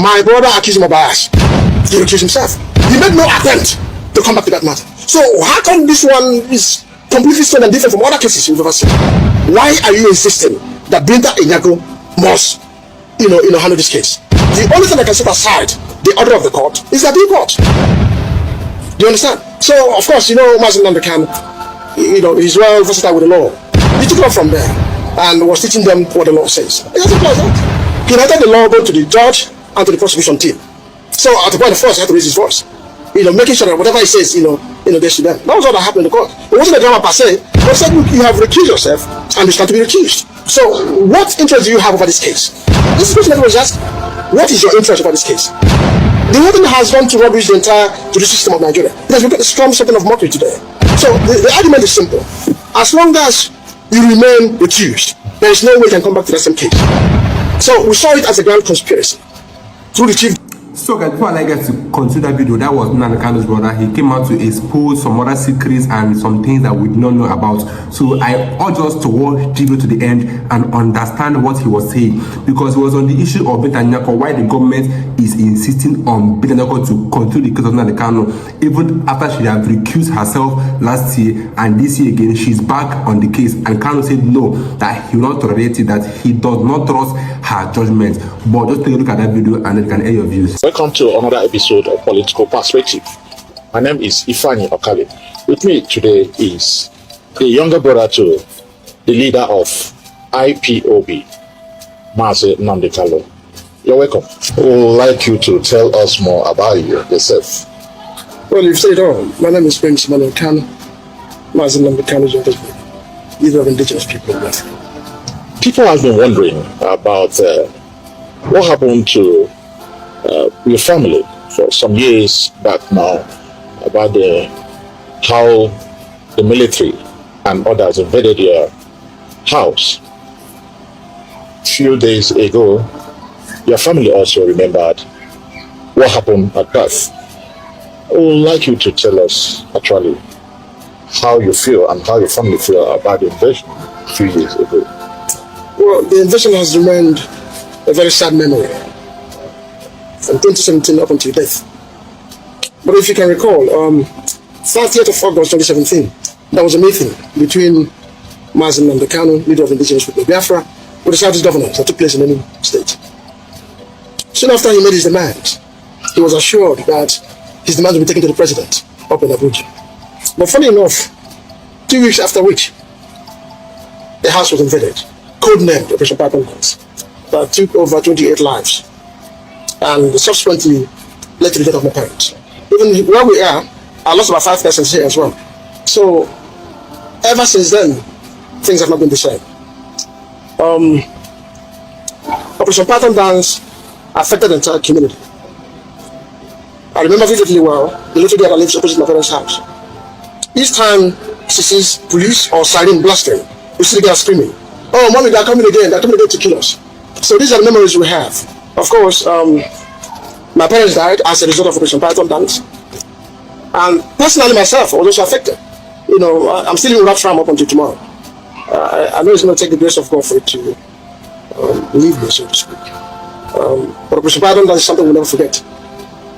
My brother accused him of bias. He accused himself. He made no attempt to come back to that matter. So how come this one is completely straight and different from other cases you've ever seen? Why are you insisting that Binta Ejimakor must, handle this case? The only thing that can set aside the order of the court is the appeal court. Do you understand? So of course, Nnamdi Kanu, he's well versatile with the law. He took it up from there and was teaching them what the law says. It doesn't apply that. He let the law go to the judge and to the prosecution team. So at the point of force, he had to raise his voice. Making sure that whatever he says, they should them. That was all that happened in the court. It wasn't a drama per se, but said you have recused yourself and you stand to be recused. So what interest do you have over this case? This is the question that was asked. What is your interest over this case? The whole thing has gone to rubbish the entire judicial system of Nigeria. It has become a strong setting of mockery today. So the argument is simple. As long as you remain recused, there is no way you can come back to the same case. So we saw it as a grand conspiracy through the chief. So guys, before I get to continue that video, that was Nnamdi Kanu's brother. He came out to expose some other secrets and some things that we did not know about. So I urge us to watch the video to the end and understand what he was saying, because it was on the issue of Binta Ejimakor, why the government is insisting on Binta Ejimakor to continue the case of Nnamdi Kanu, even after she had recused herself last year, and this year again she's back on the case, and Kanu said no, that he will not tolerate it, that he does not trust her judgment. But just take a look at that video and then you can air your views. Welcome to another episode of Political Perspective. My name is Ifani Okale. With me today is the younger brother to the leader of IPOB, Nnamdi Kanu. You're welcome. We would like you to tell us more about yourself. Well, you've said it all. My name is Prince Nnamdi Kanu. Nnamdi Kanu's youngest brother, leader of Indigenous People of Biafra. People have been wondering about what happened to your family for some years back now, about how the military and others invaded your house. A few days ago, your family also remembered what happened at birth. I would like you to tell us actually how you feel and how your family feel about the invasion a few years ago. Well, the invasion has remained a very sad memory from 2017 up until death. But if you can recall, 30th of August 2017, there was a meeting between Nnamdi Kanu, leader of Indigenous People of Biafra, with the Southeast governors that took place in any state. Soon after he made his demands, he was assured that his demands would be taken to the president up in Abuja. But funny enough, 2 weeks after which, the house was invaded, codenamed Operation Python Dance, that took over 28 lives, and subsequently led to the death of my parents. Even where we are, I lost about 5 persons here as well. So ever since then, things have not been the same. Operation Python Dance affected the entire community. I remember vividly well the little girl that lives opposite my parents' house. Each time she sees police or siren blasting, you see the girl screaming, "Oh, mommy, they're coming again to kill us." So these are the memories we have. Of course, my parents died as a result of Operation Python Dance. And personally myself, I was also affected. I'm still in that farm up until tomorrow. I know it's going to take the grace of God for it to leave me, so to speak. But Operation Python Dance is something we'll never forget.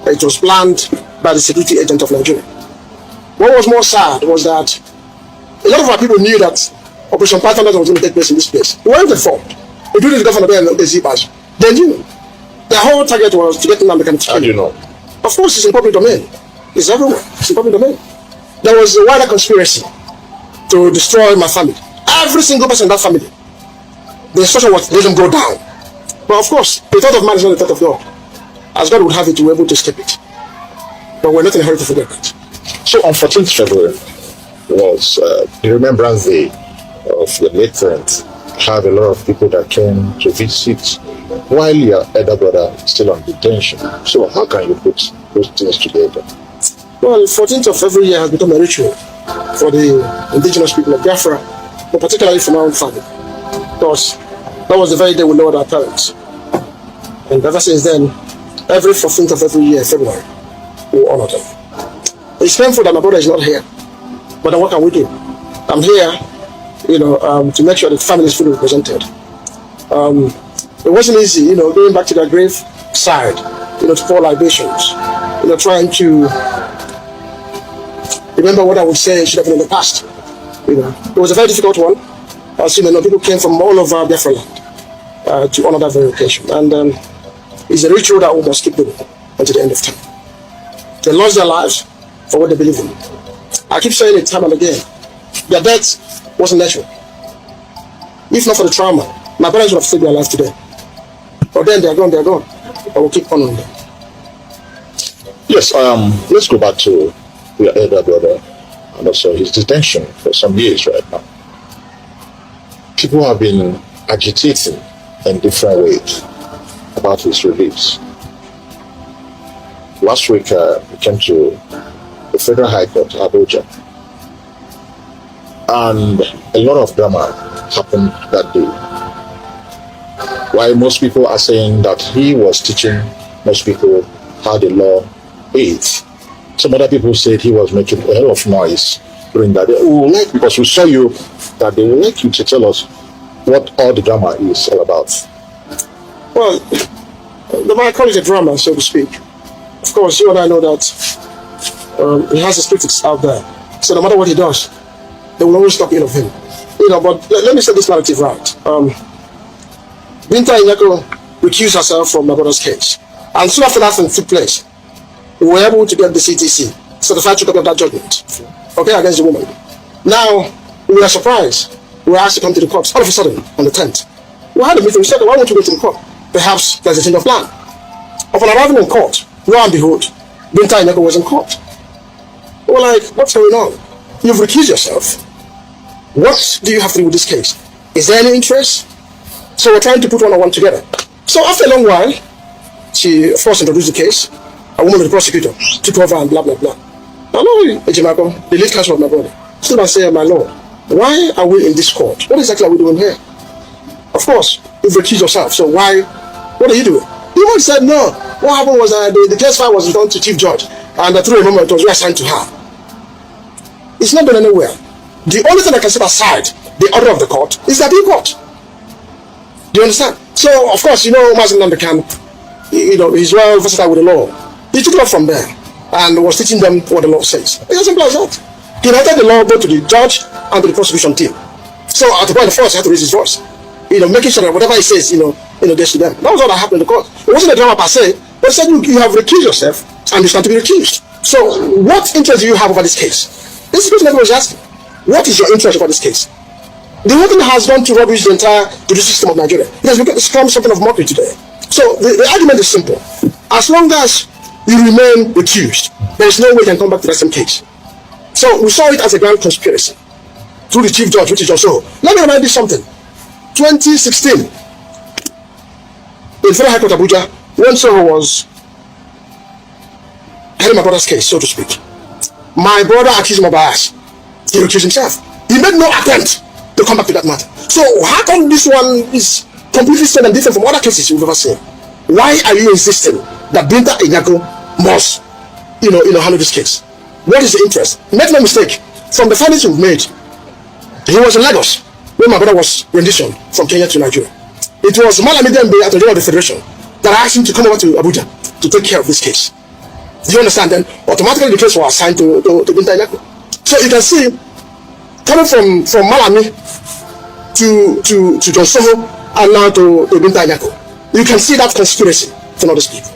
It was planned by the security agent of Nigeria. What was more sad was that a lot of our people knew that Operation Python Dance was going to take place in this place. We weren't informed. Including the governor there and the Zibas. They knew. Their whole target was to get Nnamdi Kanu to kill. How do you know? Of course, it's in public domain. It's everywhere. It's in public domain. There was a wider conspiracy to destroy my family. Every single person in that family. The instruction was let them go down. But of course, the thought of man is not the thought of God. As God would have it, we were able to escape it. But we're not in a hurry to forget that. So on 14th February was the Remembrance Day of your late parents. Had a lot of people that came to visit while your elder brother is still on detention. So how can you put those things together? Well, 14th of every year has become a ritual for the Indigenous People of Biafra, but particularly for my own family. Because that was the very day we lowered our parents. And ever since then, every 14th of every year, February, we honor them. It's painful that my brother is not here. But then what can we do? I'm here to make sure that family is fully represented. It wasn't easy, going back to their grave side, to pour libations, trying to remember what I would say should have been in the past. It was a very difficult one. As people came from all over Biafra land to honor that very occasion. And it's a ritual that we must keep doing until the end of time. They lost their lives for what they believe in. I keep saying it time and again. Their death wasn't natural. If not for the trauma, my parents would have saved their life today. But then they're gone. I will keep honoring them. Yes, let's go back to your elder brother and also his detention for some years right now. People have been agitating in different ways about his release. Last week, we came to the Federal High Court, Abuja, and a lot of drama happened that day. While most people are saying that he was teaching most people how the law is, some other people said he was making a hell of noise during that day. We would like, because we saw you, that they would like you to tell us what all the drama is all about. Well, the might call it a drama, so to speak. Of course, you and I know that he has his critics out there. So no matter what he does, they will always talk ill of him. But let me set this narrative right. Binta Inyako recused herself from my brother's case. And soon after that thing took place, we were able to get the CTC certified to copy of that judgment, against the woman. Now, we were surprised. We were asked to come to the court all of a sudden on the 10th. We had a meeting. We said, why won't you go to the court? Perhaps there's a change of plan. Upon arriving in court, lo and behold, Binta Inyako was in court. We were like, what's going on? You've recused yourself. What do you have to do with this case? Is there any interest? So we're trying to put one on one together. So after a long while, she, of course, introduced the case. A woman, the prosecutor, took over and blah, blah, blah. Aloy Ejimakor, the lead counsel of my brother, stood and said, my lord, why are we in this court? What exactly are we doing here? Of course, you've recused yourself, so what are you doing? The woman said, no. What happened was the case file was returned to chief judge, and through a moment it was reassigned to her. It's not going anywhere. The only thing I can set aside the order of the court is the appeal court. Do you understand? So, of course, Nnamdi Kanu, he's well versatile with the law. He took it up from there and was teaching them what the law says. It's as simple as that. He related the law both to the judge and to the prosecution team. So, at the point of force, he had to raise his voice. Making sure that whatever he says, gets to them. That was all that happened in the court. It wasn't a drama per se, but he said you have recused yourself and you stand to be recused. So, what interest do you have over this case? This is the question everyone was asking. What is your interest over this case? The whole thing has gone to rubbish the entire judicial system of Nigeria. It has become something of mockery today. So the argument is simple. As long as you remain recused, there is no way you can come back to that same case. So we saw it as a grand conspiracy through the chief judge, which is also. Let me remind you something. 2016, in Federal High Court Abuja, when Soho was heading my brother's case, so to speak, my brother accused him of bias. He recused himself. He made no attempt to come back to that matter. So how come this one is completely different and different from other cases you've ever seen? Why are you insisting that Binta Inyako must, handle this case? What is the interest? Make no mistake. From the findings you've made, he was in Lagos when my brother was renditioned from Kenya to Nigeria. It was Malami Dembe at the general of the federation that asked him to come over to Abuja to take care of this case. Do you understand? Then automatically the case was assigned to Binta Inyako. So you can see, coming from Malami to John Soho and now to Binta Inyako, you can see that conspiracy from all these people.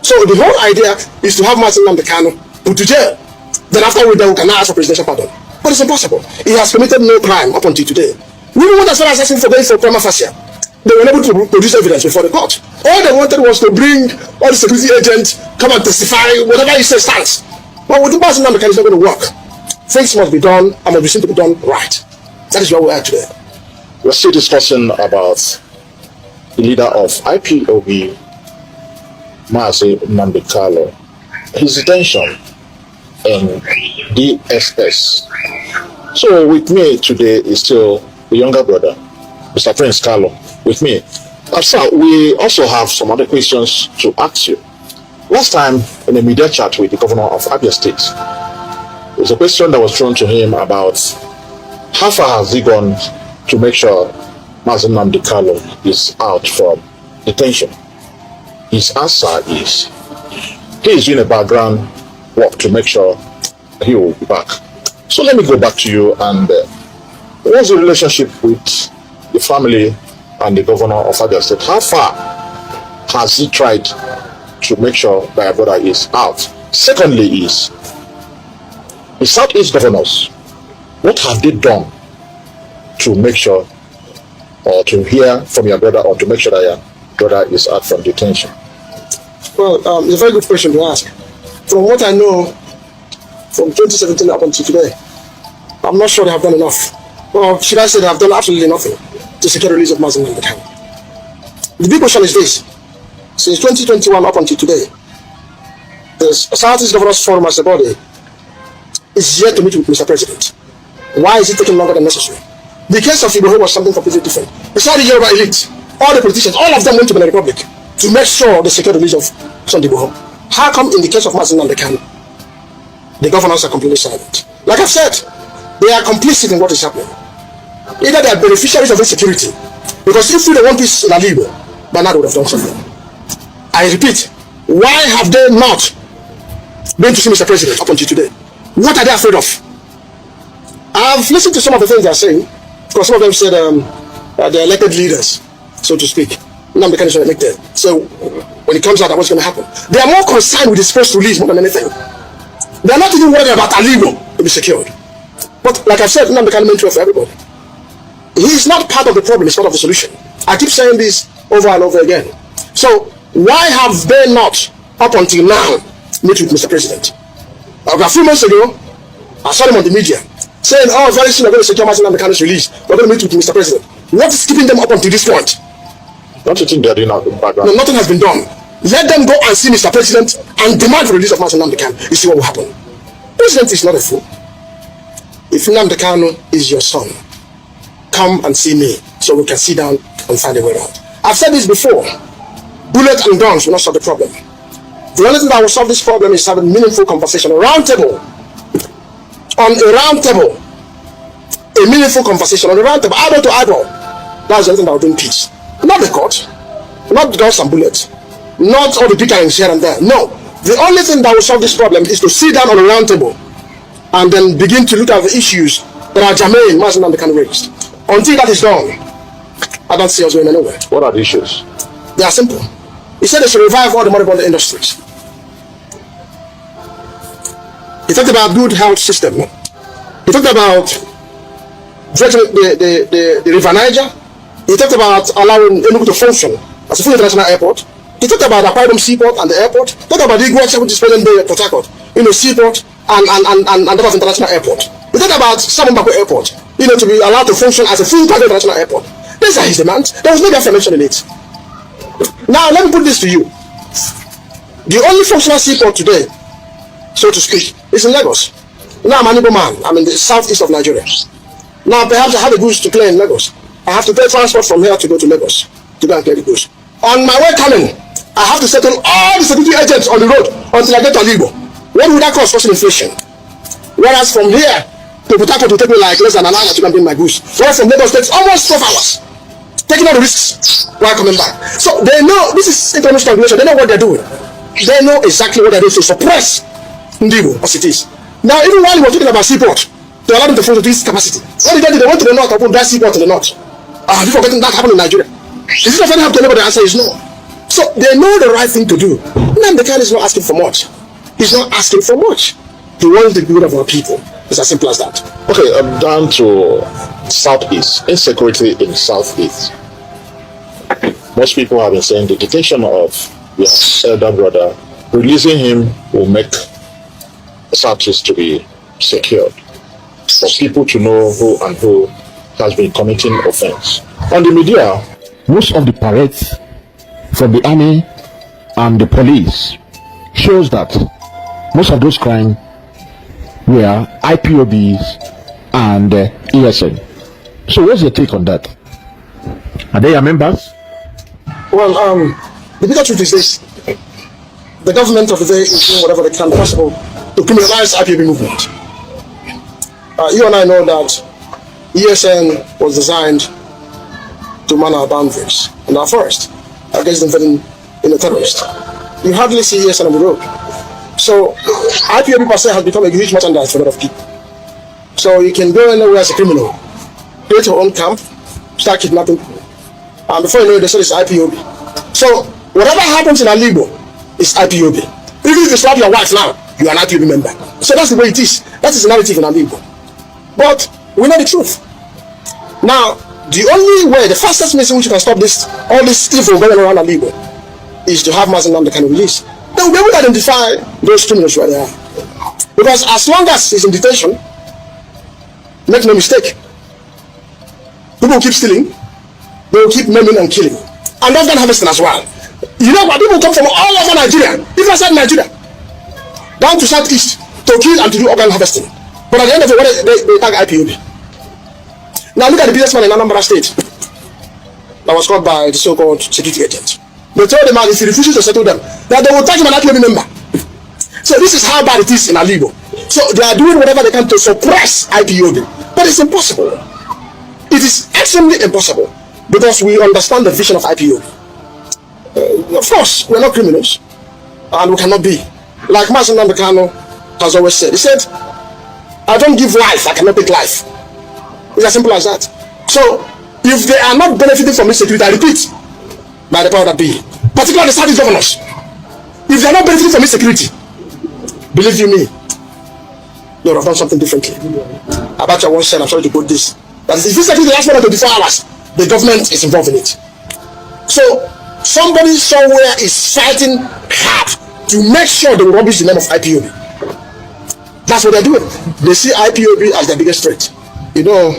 So the whole idea is to have Nnamdi Kanu put to jail. Then after we can now ask for presidential pardon. But it's impossible. He has committed no crime up until today. We went as far as asking for going for prima facie. They were unable to produce evidence before the court. All they wanted was to bring all the security agents, come and testify, whatever he says stands. But with the Nnamdi Kanu, it's not going to work. Things must be done and must be seen to be done right. That is where we are today. We're still discussing about the leader of IPOB, Nnamdi Kanu, his detention in DSS. So with me today is still the younger brother, Mr. Prince Carlo, with me. Sir, we also have some other questions to ask you. Last time in a media chat with the governor of Abia State, there was a question that was thrown to him about how far has he gone to make sure Nnamdi Kanu is out from detention. his answer is he is doing a background work to make sure he will be back. So let me go back to you, and what's the relationship with the family and the governor of Abia State? How far has he tried to make sure that your brother is out? Secondly is, the Southeast governors, what have they done to make sure, or to hear from your brother, or to make sure that your brother is out from detention? Well, it's a very good question to ask. From what I know, from 2017 up until today, I'm not sure they have done enough. Or should I say they have done absolutely nothing to secure the release of Nnamdi Kanu. The big question is this: since 2021 up until today, the Southeast Governors Forum as a body is yet to meet with Mr. President. Why is it taking longer than necessary? The case of Ibrahim was something completely different. It's all the Yoruba elite, all the politicians, all of them went to the Republic to make sure they secure the release of Sunday Ibrahim. How come in the case of Nnamdi Kanu, the governors are completely silent? Like I've said, they are complicit in what is happening. Either they are beneficiaries of insecurity, because if they want peace in Alibo, by now they would have done something. I repeat, why have they not been to see Mr. President up until today? What are they afraid of? I've listened to some of the things they are saying, because some of them said they're elected leaders, so to speak. Nnamdi Kanu is not elected. So when it comes out, what's going to happen? They are more concerned with his first release more than anything. They are not even worried about Alibo to be secured. But like I said, Nnamdi Kanu meant well for everybody. He is not part of the problem, he's part of the solution. I keep saying this over and over again. So why have they not, up until now, met with Mr. President? A few months ago, I saw them on the media saying, oh, very soon we're going to secure Nnamdi Kanu's release. We're going to meet with Mr. President. What is keeping them up until this point? Don't you think they're doing out in the background? No, nothing has been done. Let them go and see Mr. President and demand the release of Nnamdi Kanu. You see what will happen. President is not a fool. If Nnamdi Kanu is your son, come and see me so we can sit down and find a way out. I've said this before. Bullets and guns will not solve the problem. The only thing that will solve this problem is having meaningful conversation, a round table. On a round table. A meaningful conversation on a round table, eyeball to eyeball. That's the only thing that will bring peace. Not the court, not guns and bullets, not all the bickerings here and there. No. The only thing that will solve this problem is to sit down on a round table and then begin to look at the issues that are germane Nnamdi Kanu raised. Until that is done, I don't see us going anywhere. What are the issues? They are simple. He said they should revive all the moribund industries. He talked about good health system. He talked about the River Niger. He talked about allowing Enugu to function as a full international airport. He talked about the Akwa Ibom seaport and the airport. He talked about the Iguacha, which is present day at Port Harcourt, seaport and that of international airport. He talked about Samambako airport, to be allowed to function as a full private international airport. These are his demands. There was no definition in it. Now let me put this to you. The only functional seaport today, so to speak, is in Lagos. Now I'm an Igbo man. I'm in the southeast of Nigeria. Now perhaps I have a goods to clear in Lagos. I have to pay transport from here to go to Lagos to go and clear the goods. On my way coming, I have to settle all the security agents on the road until I get to Alibo. What would that cost? Causing inflation. Whereas from here to Port Harcourt will take me like less than an hour to go and bring my goods. Whereas from Lagos takes almost 12 hours. Taking all the risks while coming back. So they know this is economic stagnation. They know what they're doing. They know exactly what they're doing to suppress Ndigo as it is. Now, even while we were talking about seaport, they allowed them to function to this capacity. What did they do? They went to the north, opened that seaport in the north. Have you forgotten that happened in Nigeria? Is it of any help to anybody? The answer is no. So they know the right thing to do. Nnamdi Kanu is not asking for much. He's not asking for much. He wants the good of our people. It's as simple as that. Okay, down to Southeast. Insecurity in Southeast. Most people have been saying the detention of your elder brother, releasing him will make Southeast to be secured. For people to know who and who has been committing offense. On the media, most of the parades from the army and the police shows that most of those crimes were IPOBs and ESN. So what's your take on that? Are they your members? Well, the bigger truth is this. The government of the day is doing whatever they can possible to criminalize IPOB movement. You and I know that ESN was designed to man our boundaries and our forest against invading in a terrorist. You hardly see ESN on the road. So IPOB per se has become a huge merchandise for a lot of people. So you can go anywhere as a criminal, create your own camp, start kidnapping people. And before you know it, they say it's IPOB. So whatever happens in Alibo is IPOB. Even if you slap your wife now, you are an IPOB member. So that's the way it is. That is the narrative in Alibo. But we know the truth. Now, the only way, the fastest means in which you can stop this, all this evil going around Alibo, is to have Nnamdi Kanu released. Then we'll be able to identify those criminals where they are. Because as long as he's in detention, make no mistake, people will keep stealing, they will keep maiming and killing. And that's going to harvesting as well. You know what? People come from all over Nigeria, even outside Nigeria, down to southeast, to kill and to do organ harvesting. But at the end of it, they tag IPOB. Now look at the businessman in Anambra State that was caught by the so-called security agent. They told the man if he refuses to settle them, that they will charge him an IPOB member. So this is how bad it is in Alibo. So they are doing whatever they can to suppress IPOB. But it's impossible. It is extremely impossible because we understand the vision of IPOB. Of course, we're not criminals and we cannot be. Like Nnamdi Kanu has always said. He said, I don't give life, I cannot take life. It's as simple as that. So if they are not benefiting from insecurity, I repeat, by the power that be, particularly the Southeast governors, if they are not benefiting from insecurity, believe you me, they would have done something differently. Abacha once said, I'm sorry to quote this, that if insecurity lasts more than 24 hours, the government is involved in it. So somebody somewhere is fighting hard to make sure they will rubbish the name of IPOB. That's what they're doing. They see IPOB as their biggest threat. You know,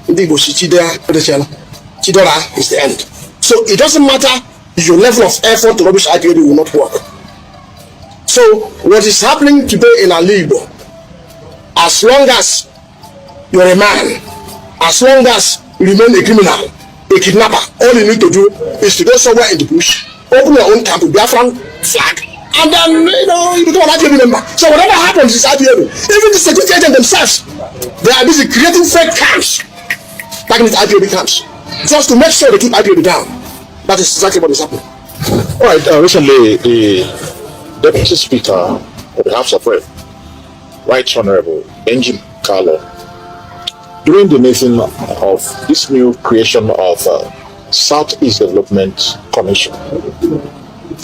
Chidora is the end. So it doesn't matter your level of effort to rubbish IPOB will not work. So what is happening today in Alibo, as long as you're a man, as long as you remain a criminal, a kidnapper, all you need to do is to go somewhere in the bush, open your own camp with Biafran flag, and then you become an IPOB member. So whatever happens is IPOB. Even the security agents themselves, they are busy creating fake camps, like in the IPOB camps, just to make sure they keep IPOB down. That is exactly what is happening. All right. Recently, the Deputy Speaker of the House of Rep, Right Honorable Nnamdi Kanu, during the meeting of this new creation of Southeast Development Commission,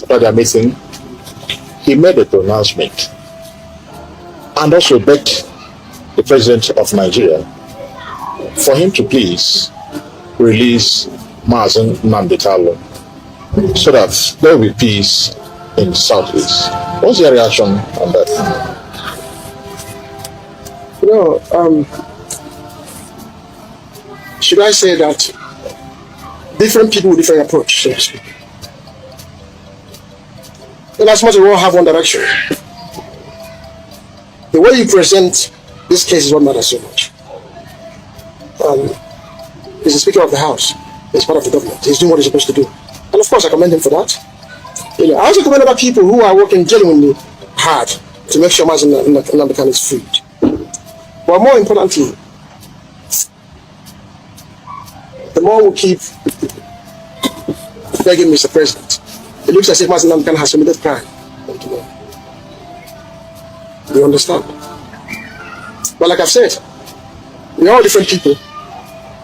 at their meeting, he made a pronouncement and also begged the President of Nigeria for him to please release Nnamdi Kanu so that there will be peace in the Southeast. What's your reaction on that? Should I say that different people with different approach, so to speak. In as much as we all have one direction, the way you present this case is what matters so much. He's the Speaker of the House. He's part of the government. He's doing what he's supposed to do. And of course, I commend him for that. I also commend other people who are working genuinely hard to make sure Nnamdi Kanu is freed. But more importantly, the more we keep begging Mr. President, it looks as if Nnamdi Kanu has committed crime. You understand? But like I've said, we're all different people.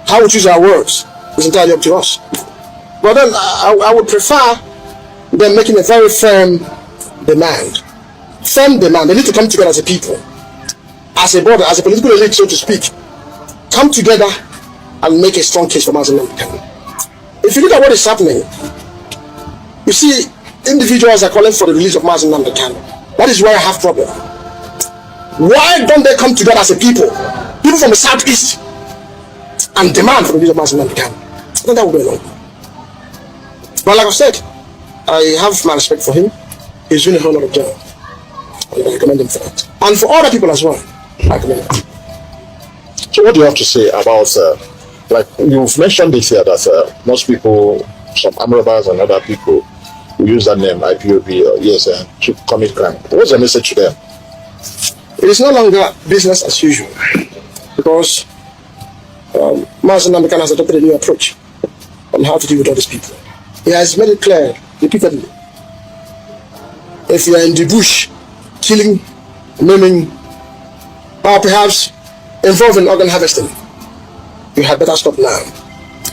How we choose our words is entirely up to us. But then I would prefer them making a very firm demand. Firm demand. They need to come together as a people, as a body, as a political elite, so to speak. Come together and make a strong case for Nnamdi Kanu. If you look at what is happening, you see individuals are calling for the release of Nnamdi Kanu. That is where I have problem. Why don't they come together as a people from the Southeast, and demand for the release of Nnamdi Kanu? I think that would be long. But like I said, I have my respect for him. He's doing a whole lot of job. And I commend him for that. And for other people as well, I commend him. So what do you have to say about, like you've mentioned this here, that most people, some Amrabas and other people who use that name, IPOB or ESN, to commit crime. What's the message to them? It is no longer business as usual, because Nnamdi Kanu has adopted a new approach on how to deal with all these people. He has made it clear repeatedly if you are in the bush, killing, maiming, or perhaps involved in organ harvesting, you had better stop now,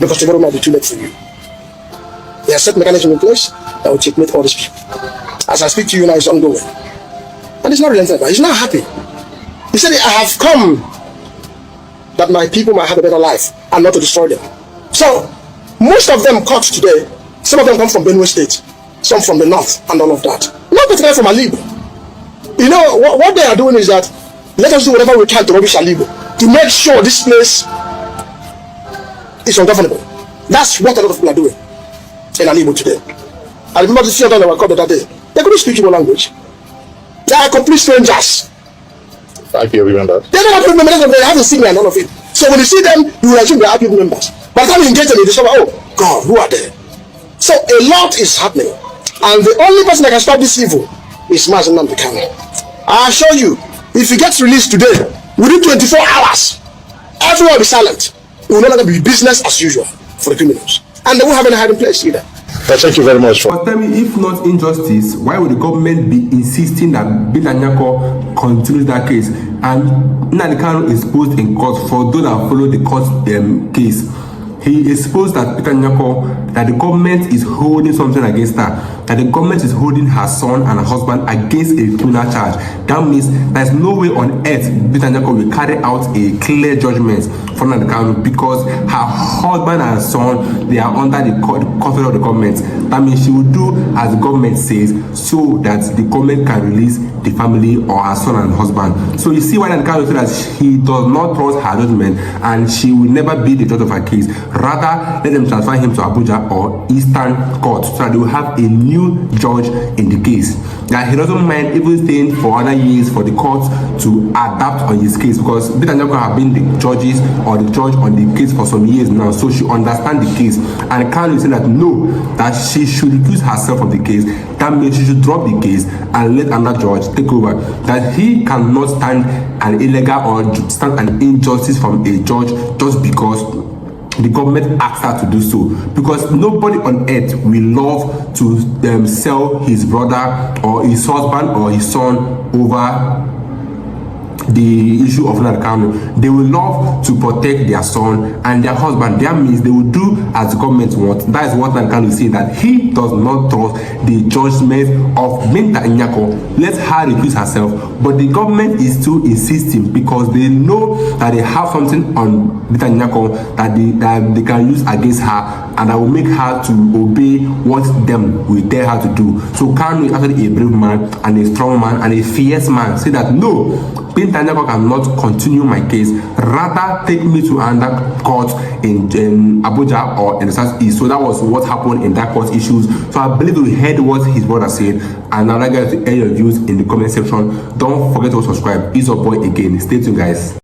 because tomorrow might be too late for you. There are set mechanisms in place that will checkmate all these people. As I speak to you now, it's ongoing. And it's not relenting, but he's not happy. He said, I have come that my people might have a better life and not to destroy them. So, most of them caught today, some of them come from Benue State, some from the north, and all of that. Not particularly from Alibo. You know, what they are doing is that, let us do whatever we can to rubbish Alibo, to make sure this place is ungovernable. That's what a lot of people are doing in Alibo today. I remember the senator that were called the other day. They couldn't speak Igbo language. They are complete strangers. IPOB members. They don't have IPOB members, they have a signal and all of it. So when you see them, you will assume they are IPOB members. By the time you engage them, you discover, oh God, who are they? So a lot is happening. And the only person that can stop this evil is Nnamdi Kanu. I assure you, if he gets released today, within 24 hours, everyone will be silent. It will no longer be business as usual for the criminals. And they won't have any hiding place either. Thank you very much. But tell me, if not injustice, why would the government be insisting that Nnamdi continues that case? And Nnamdi Kanu is posed in court. For those that follow the court case, he exposed that that the government is holding something against her, that the government is holding her son and her husband against a criminal charge. That means there's no way on earth will carry out a clear judgment for Nnamdi Kanu, because her husband and son, they are under the control of the government. That means she will do as the government says, so that the government can release the family or her son and husband. So you see why Nnamdi Kanu said that he does not trust her judgment and she will never be the judge of her case. Rather, let them transfer him to Abuja or Eastern Court so that they will have a new judge in the case. That he doesn't mind even staying for other years for the court to adapt on his case, because Nnamdi have been the judges or the judge on the case for some years now, so she understands the case. And Kanu said that no, that she should recuse herself from the case. That means she should drop the case and let another judge take over. That he cannot stand an illegal or stand an injustice from a judge just because the government asked her to do so, because nobody on earth will love to sell his brother or his husband or his son over the issue of Nnamdi Kanu. They will love to protect their son and their husband. That means they will do as the government wants. That is what Nnamdi Kanu is saying, that he does not trust the judgment of Binta Nyako. Let her recuse herself, but the government is still insisting because they know that they have something on Binta Nyako that they can use against her, and that will make her to obey what them will tell her to do. So Kanu is actually a brave man and a strong man and a fierce man. Say that no, Binta Nyako cannot continue my case. Rather, take me to another court in Abuja or in the Southeast. So that was what happened in that court issues. So I believe we heard what his brother said, and I'd like you to air your views in the comment section. Don't forget to subscribe. It's your boy again. Stay tuned, guys.